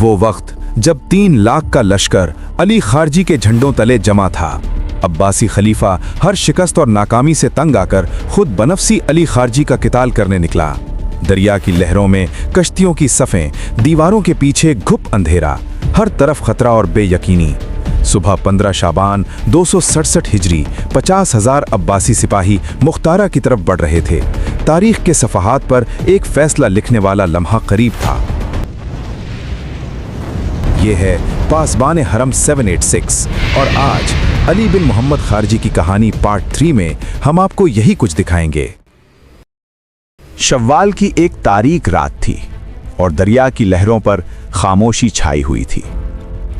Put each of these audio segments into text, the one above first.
वो वक्त जब 3 लाख का लश्कर अली खारजी के झंडों तले जमा था। अब्बासी खलीफा हर शिकस्त और नाकामी से तंग आकर खुद बनफसी अली खारजी का किताल करने निकला। दरिया की लहरों में कश्तियों की सफ़ें, दीवारों के पीछे घुप अंधेरा, हर तरफ खतरा और बेयकीनी। सुबह 15 शाबान 267 हिजरी 50,000 अब्बासी सिपाही मुख्तारा की तरफ बढ़ रहे थे। तारीख के सफ़हात पर एक फैसला लिखने वाला लम्हा करीब था। ये है पासबान हरम 786 और आज अली बिन मोहम्मद खारजी की कहानी पार्ट 3 में हम आपको यही कुछ दिखाएंगे। शव्वाल की एक तारीक रात थी और दरिया की लहरों पर खामोशी छाई हुई थी।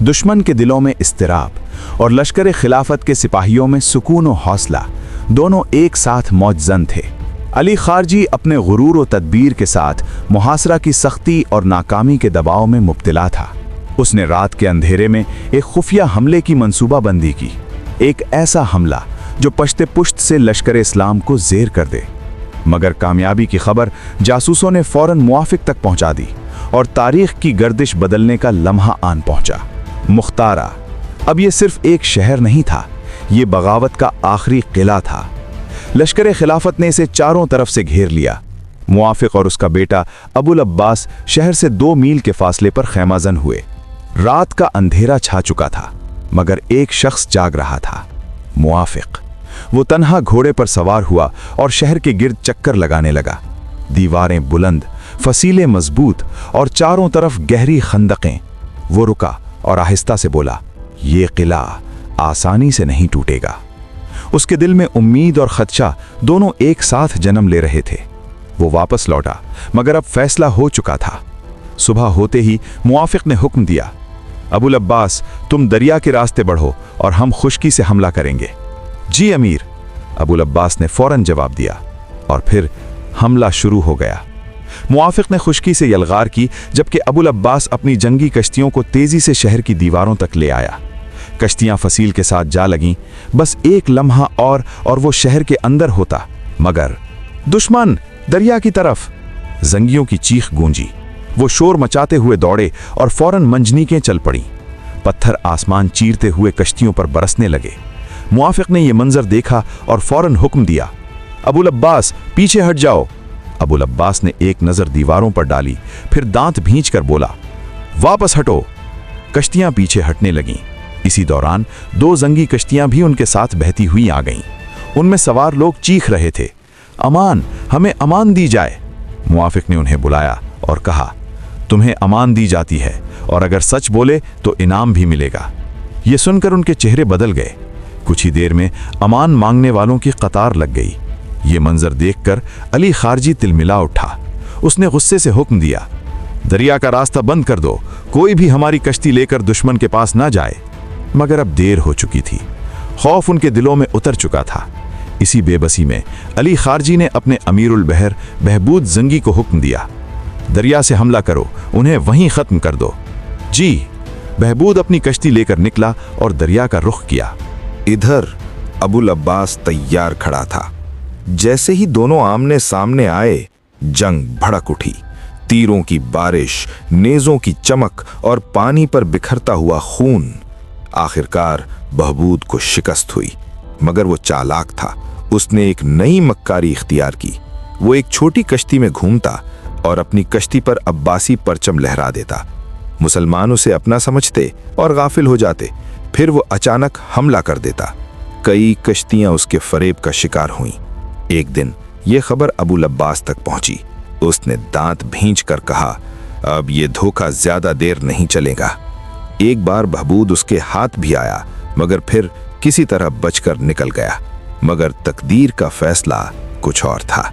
दुश्मन के दिलों में इस्तिराब और लश्कर खिलाफत के सिपाहियों में सुकून और हौसला दोनों एक साथ मौजज़न थे। अली खारजी अपने गुरूर और तदबीर के साथ मुहासरा की सख्ती और नाकामी के दबाव में मुब्तला था। उसने रात के अंधेरे में एक खुफिया हमले की मंसूबाबंदी की, एक ऐसा हमला जो पश्ते पुश्त से लश्कर इस्लाम को ज़ेर कर दे। मगर कामयाबी की खबर जासूसों ने फौरन मुआफिक तक पहुंचा दी और तारीख की गर्दिश बदलने का लम्हा आन पहुंचा। मुख्तारा अब ये सिर्फ एक शहर नहीं था, ये बगावत का आखिरी किला था। लश्कर खिलाफत ने इसे चारों तरफ से घेर लिया। मुआफिक और उसका बेटा अबुल अब्बास शहर से 2 मील के फासले पर खैमाजन हुए। रात का अंधेरा छा चुका था मगर एक शख्स जाग रहा था, मुआफिक। वो तन्हा घोड़े पर सवार हुआ और शहर के गिर्द चक्कर लगाने लगा। दीवारें बुलंद, फसीलें मजबूत और चारों तरफ गहरी खंदकें। वो रुका और आहिस्ता से बोला, ये किला आसानी से नहीं टूटेगा। उसके दिल में उम्मीद और खदशा दोनों एक साथ जन्म ले रहे थे। वो वापस लौटा मगर अब फैसला हो चुका था। सुबह होते ही मुआफिक ने हुक्म दिया, अबुल अब्बास तुम दरिया के रास्ते बढ़ो और हम खुश्की से हमला करेंगे। जी अमीर, अबुल अब्बास ने फौरन जवाब दिया और फिर हमला शुरू हो गया। मुआफिक ने खुश्की से यलगार की जबकि अबुल अब्बास अपनी जंगी कश्तियों को तेजी से शहर की दीवारों तक ले आया। कश्तियां फसील के साथ जा लगीं। बस एक लम्हा और वो शहर के अंदर होता, मगर दुश्मन दरिया की तरफ। जंगियों की चीख गूंजी। वो शोर मचाते हुए दौड़े और फौरन मंजनीकें चल पड़ी। पत्थर आसमान चीरते हुए कश्तियों पर बरसने लगे। मुआफिक ने यह मंजर देखा और फौरन हुक्म दिया, अबुल अब्बास पीछे हट जाओ। अबुल अब्बास ने एक नज़र दीवारों पर डाली, फिर दांत भींचकर बोला, वापस हटो। कश्तियां पीछे हटने लगीं। इसी दौरान 2 जंगी कश्तियां भी उनके साथ बहती हुई आ गईं। उनमें सवार लोग चीख रहे थे, अमान, हमें अमान दी जाए। मुआफिक ने उन्हें बुलाया और कहा, तुम्हें अमान दी जाती है और अगर सच बोले तो इनाम भी मिलेगा। ये सुनकर उनके चेहरे बदल गए। कुछ ही देर में अमान मांगने वालों की कतार लग गई। ये मंजर देखकर अली खारजी तिलमिला उठा। उसने गुस्से से हुक्म दिया, दरिया का रास्ता बंद कर दो, कोई भी हमारी कश्ती लेकर दुश्मन के पास ना जाए। मगर अब देर हो चुकी थी। खौफ उनके दिलों में उतर चुका था। इसी बेबसी में अली खारजी ने अपने अमीरुल बहर बहबूद जंगी को हुक्म दिया, दरिया से हमला करो, उन्हें वहीं ख़त्म कर दो। जी। बहबूद अपनी कश्ती लेकर निकला और दरिया का रुख किया। इधर अबुल अब्बास तैयार खड़ा था। जैसे ही दोनों आमने सामने आए, जंग भड़क उठी। तीरों की बारिश, नेज़ों की चमक और पानी पर बिखरता हुआ खून। आखिरकार बहबूद को शिकस्त हुई, मगर वो चालाक था। उसने एक नई मक्कारी इख्तियार की। वो एक छोटी कश्ती में घूमता और अपनी कश्ती पर अब्बासी परचम लहरा देता। मुसलमान उसे अपना समझते और गाफिल हो जाते। फिर वो अचानक हमला कर देता। कई कश्तियां उसके फरेब का शिकार हुईं। एक दिन ये खबर अबुल अब्बास तक पहुंची। उसने दांत भींच कर कहा, अब ये धोखा ज्यादा देर नहीं चलेगा। एक बार बहबूद उसके हाथ भी आया, मगर फिर किसी तरह बचकर निकल गया। मगर तकदीर का फैसला कुछ और था।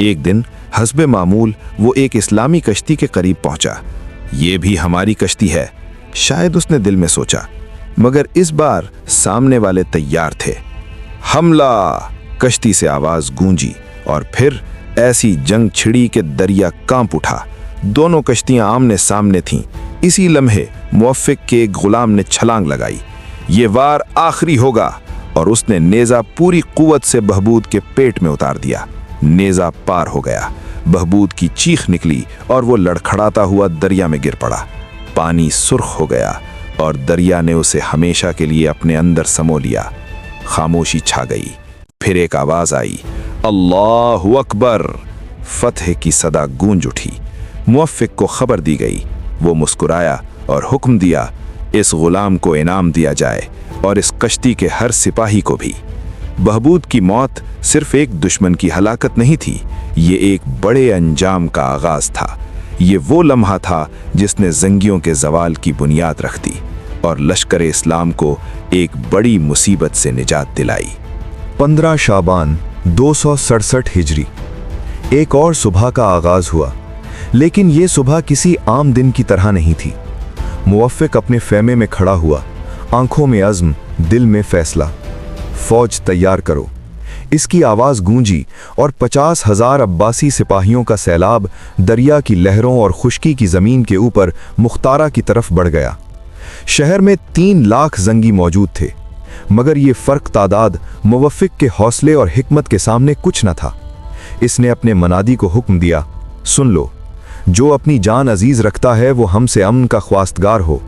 एक दिन हस्बे मामूल वो एक इस्लामी कश्ती के करीब पहुंचा। ये भी हमारी कश्ती है, शायद उसने दिल में सोचा। मगर इस बार सामने वाले तैयार थे। हमला! कश्ती से आवाज गूंजी और फिर ऐसी जंग छिड़ी कि दरिया कांप उठा। दोनों कश्तियां आमने सामने थीं। इसी लम्हे मुवफ्फिक के एक गुलाम ने छलांग लगाई। ये वार आखिरी होगा, और उसने नेज़ा पूरी कुव्वत से बहबूद के पेट में उतार दिया। नेज़ा पार हो गया। बहबूद की चीख निकली और वो लड़खड़ाता हुआ दरिया में गिर पड़ा। पानी सुर्ख हो गया और दरिया ने उसे हमेशा के लिए अपने अंदर समो लिया। खामोशी छा गई। फिर एक आवाज आई, अल्लाहु अकबर। फतह की सदा गूंज उठी। मुवफ्फिक को खबर दी गई। वो मुस्कुराया और हुक्म दिया, इस गुलाम को इनाम दिया जाए और इस कश्ती के हर सिपाही को भी। बहबूद की मौत सिर्फ एक दुश्मन की हलाकत नहीं थी, ये एक बड़े अंजाम का आगाज था। ये वो लम्हा था जिसने जंगियों के जवाल की बुनियाद रख दी और लश्कर इस्लाम को एक बड़ी मुसीबत से निजात दिलाई। 15 शाबान 267 हिजरी। एक और सुबह का आगाज हुआ, लेकिन ये सुबह किसी आम दिन की तरह नहीं थी। मुवफ्फिक अपने फ़ेमे में खड़ा हुआ, आंखों में अज़्म, दिल में फैसला। फौज तैयार करो, इसकी आवाज़ गूंजी और 50,000 अब्बासी सिपाहियों का सैलाब दरिया की लहरों और खुश्की की ज़मीन के ऊपर मुख्तारा की तरफ बढ़ गया। शहर में 3 लाख जंगी मौजूद थे, मगर ये फ़र्क तादाद मुवफ्फिक के हौसले और हिकमत के सामने कुछ न था। इसने अपने मनादी को हुक्म दिया, सुन लो, जो अपनी जान अजीज़ रखता है वो हमसे अमन का ख्वास्तगार हो,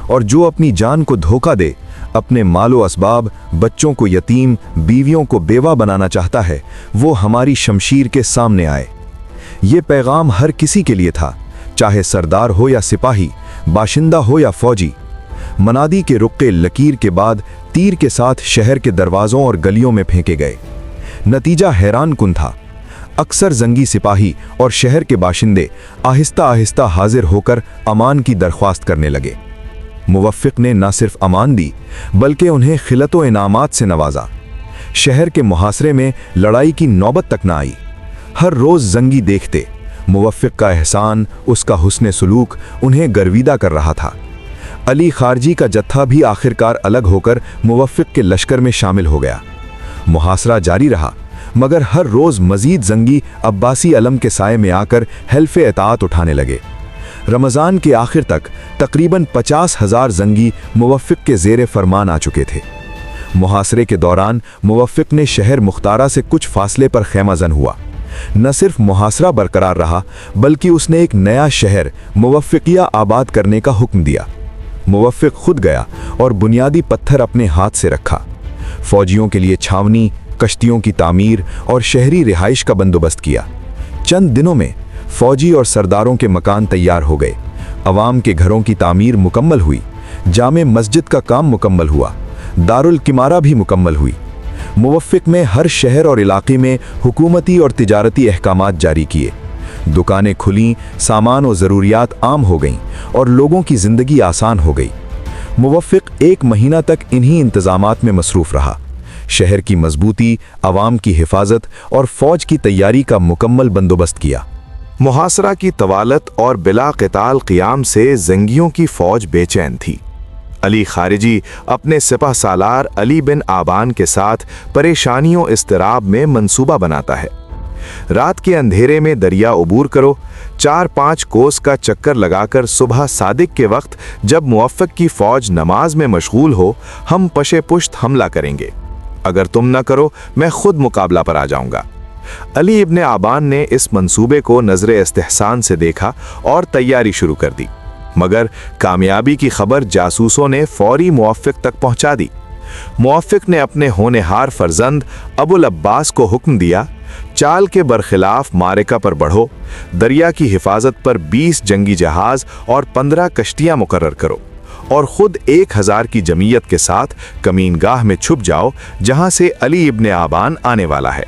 और जो अपनी जान को धोखा दे, अपने मालो असबाब, बच्चों को यतीम, बीवियों को बेवा बनाना चाहता है, वो हमारी शमशीर के सामने आए। ये पैगाम हर किसी के लिए था, चाहे सरदार हो या सिपाही, बाशिंदा हो या फौजी। मनादी के रुक्के लकीर के बाद तीर के साथ शहर के दरवाज़ों और गलियों में फेंके गए। नतीजा हैरान कुन था। अक्सर जंगी सिपाही और शहर के बाशिंदे आहिस्ता आहिस्ता हाजिर होकर अमान की दरख्वास्त करने लगे। मुवफ्फिक ने न सिर्फ अमान दी, बल्कि उन्हें खिलतो इनामात से नवाजा। शहर के मुहासरे में लड़ाई की नौबत तक न आई। हर रोज़ जंगी देखते, मुवफ्फिक का एहसान, उसका हुस्न सुलूक उन्हें गर्विदा कर रहा था। अली खारजी का जत्था भी आखिरकार अलग होकर मुवफ्फिक के लश्कर में शामिल हो गया। मुहासरा जारी रहा, मगर हर रोज़ मज़ीद जंगी अब्बासी अलम के साए में आकर हल्फ़े इताअत उठाने लगे। रमज़ान के आखिर तक तकरीबन 50,000 जंगी मुवफ्फिक के ज़ेरे फरमान आ चुके थे। मुहासरे के दौरान मुवफ्फिक ने शहर मुख्तारा से कुछ फासले पर खैमाजन हुआ। न सिर्फ मुहासरा बरकरार रहा, बल्कि उसने एक नया शहर मुवफ्फिकिया आबाद करने का हुक्म दिया। मुवफ्फिक खुद गया और बुनियादी पत्थर अपने हाथ से रखा। फौजियों के लिए छावनी, कश्तियों की तामीर और शहरी रिहाइश का बंदोबस्त किया। चंद दिनों में फौजी और सरदारों के मकान तैयार हो गए। अवाम के घरों की तामीर मुकम्मल हुई। जामे मस्जिद का काम मुकम्मल हुआ। दारुल किमारा भी मुकम्मल हुई। मुवफ्फिक में हर शहर और इलाके में हुकूमती और तिजारती अहकामात जारी किए। दुकानें खुलीं, सामान और ज़रूरियात आम हो गईं और लोगों की ज़िंदगी आसान हो गई। मुवफ्फिक 1 महीना तक इन्हीं इंतज़ामात में मसरूफ़ रहा। शहर की मजबूती, अवाम की हिफाजत और फौज की तैयारी का मुकम्मल बंदोबस्त किया। मुहासरा की तवालत और बिला क़िताल क़ियाम से जंगियों की फौज बेचैन थी। अली खारिजी अपने सिपह सालार अली बिन आबान के साथ परेशानियों इस्तिराब में मंसूबा बनाता है। रात के अंधेरे में दरिया उबूर करो, 4-5 कोस का चक्कर लगाकर सुबह सादिक के वक्त जब मुवफ्फिक की फौज नमाज में मशगूल हो, हम पशे पुश्त हमला करेंगे। अगर तुम न करो, मैं खुद मुकाबला पर आ जाऊंगा। अली इब्न आबान ने इस मंसूबे को नजरे इस्तेहसान से देखा और तैयारी शुरू कर दी, मगर कामयाबी की खबर जासूसों ने फौरी मुवफ्फिक तक पहुंचा दी। मुवफ्फिक ने अपने होनहार फर्जंद अबुल अब्बास को हुक्म दिया, चाल के बरखिलाफ मारिका पर बढ़ो, दरिया की हिफाजत पर 20 जंगी जहाज और 15 कश्तियां मुकर्रर करो और खुद 1000 की जमीयत के साथ कमीनगाह में छुप जाओ, जहां से अली इब्न आबान आने वाला है।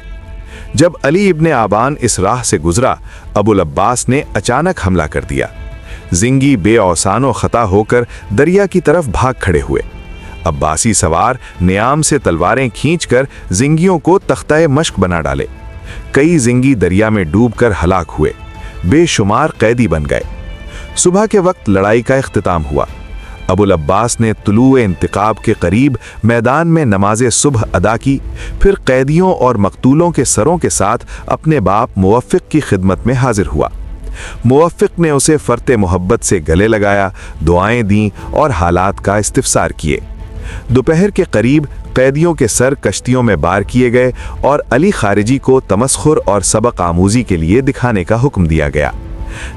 जब अली इब्न आबान इस राह से गुजरा, अबुल अब्बास ने अचानक हमला कर दिया। जिंगी बेऔसानो खता होकर दरिया की तरफ भाग खड़े हुए। अब्बासी सवार नियाम से तलवारें खींचकर जिंगियों को तख्ता मश्क बना डाले। कई जिंगी दरिया में डूबकर हलाक हुए, बेशुमार कैदी बन गए। सुबह के वक्त लड़ाई का इख्तिताम हुआ। अबुल अब्बास ने तुलूए इंतकाब के करीब मैदान में नमाज सुबह अदा की, फिर कैदियों और मकतूलों के सरों के साथ अपने बाप मुवफ्फिक की खिदमत में हाजिर हुआ। मुवफ्फिक ने उसे फरते मोहब्बत से गले लगाया, दुआएं दी और हालात का इस्तिफसार किए। दोपहर के करीब कैदियों के सर कश्तियों में बार किए गए और अली खारिजी को तमस्खुर और सबक आमूजी के लिए दिखाने का हुक्म दिया गया।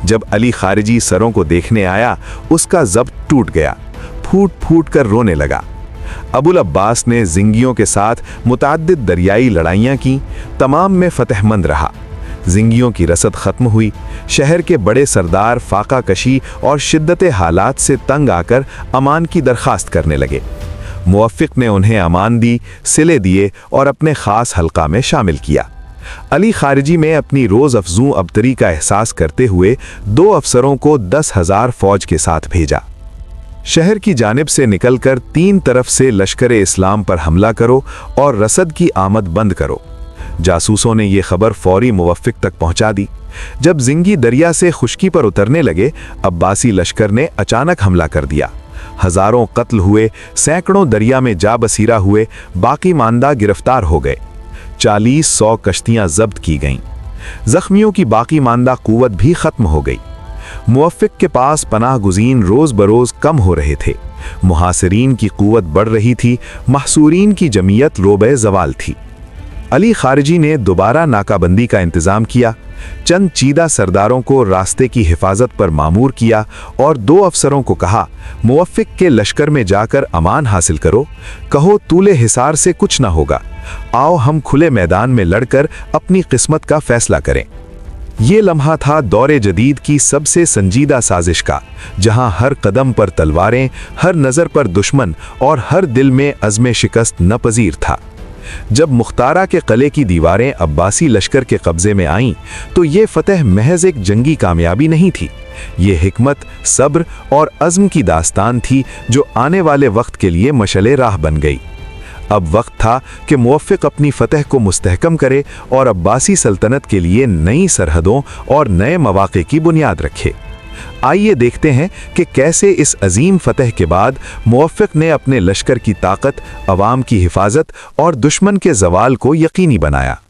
जब अली खारिजी सरों को देखने आया, उसका ज़ब्त टूट गया, फूट फूट कर रोने लगा। अबुल अब्बास ने ज़िंगियों के साथ मुतअद्दिद दरियाई लड़ाइयाँ की, तमाम में फतहमंद रहा। ज़िंगियों की रसद ख़त्म हुई। शहर के बड़े सरदार फाका कशी और शिद्दत हालात से तंग आकर अमान की दरख्वास्त करने लगे। मुवफ़्फ़िक़ ने उन्हें अमान दी, सिले दिए और अपने ख़ास हल्का में शामिल किया। अली खारिजी में अपनी रोज़ अफ़ज़ूं अबतरी का एहसास करते हुए 2 अफसरों को 10,000 फ़ौज के साथ भेजा। शहर की जानिब से निकलकर 3 तरफ से लश्कर इस्लाम पर हमला करो और रसद की आमद बंद करो। जासूसों ने यह खबर फौरी मुवफ़्फ़िक़ तक पहुंचा दी। जब ज़िंगी दरिया से खुश्की पर उतरने लगे, अब्बासी लश्कर ने अचानक हमला कर दिया। हज़ारों कत्ल हुए, सैकड़ों दरिया में जा बसीरा हुए, बाकी मानदा गिरफ्तार हो गए। 40-100 कश्तियाँ ज़ब्त की गईं। ज़ख्मियों की बाकी मानदा क़ुव्वत भी ख़त्म हो गई। मुवफ़्फ़िक़ के पास पनाह गुज़ीन रोज़ बरोज़ कम हो रहे थे। मुहासिरीन की क़ुव्वत बढ़ रही थी, महसूरीन की जमीयत रोबे ज़वाल थी। अली खारिजी ने दोबारा नाकाबंदी का इंतज़ाम किया, चंद चीदा सरदारों को रास्ते की हिफाजत पर मामूर किया और 2 अफसरों को कहा, मुवफ़्फ़िक़ के लश्कर में जाकर अमान हासिल करो, कहो तूले हिसार से कुछ ना होगा, आओ हम खुले मैदान में लड़कर अपनी किस्मत का फैसला करें। ये लम्हा था दौरे जदीद की सबसे संजीदा साजिश का, जहां हर कदम पर तलवारें, हर नज़र पर दुश्मन और हर दिल में अज़्म शिकस्त नपज़ीर था। जब मुख्तारा के किले की दीवारें अब्बासी लश्कर के कब्जे में आईं, तो ये फतह महज एक जंगी कामयाबी नहीं थी। ये हिकमत, सब्र और अज़्म की दास्तान थी जो आने वाले वक्त के लिए मशले राह बन गई। अब वक्त था कि मुवफ़्फ़िक़ अपनी फतह को मुस्तहकम करे और अब्बासी सल्तनत के लिए नई सरहदों और नए मौक़े की बुनियाद रखे। आइए देखते हैं कि कैसे इस अजीम फतह के बाद मुवफ़्फ़िक़ ने अपने लश्कर की ताकत, अवाम की हिफाजत और दुश्मन के ज़वाल को यकीनी बनाया।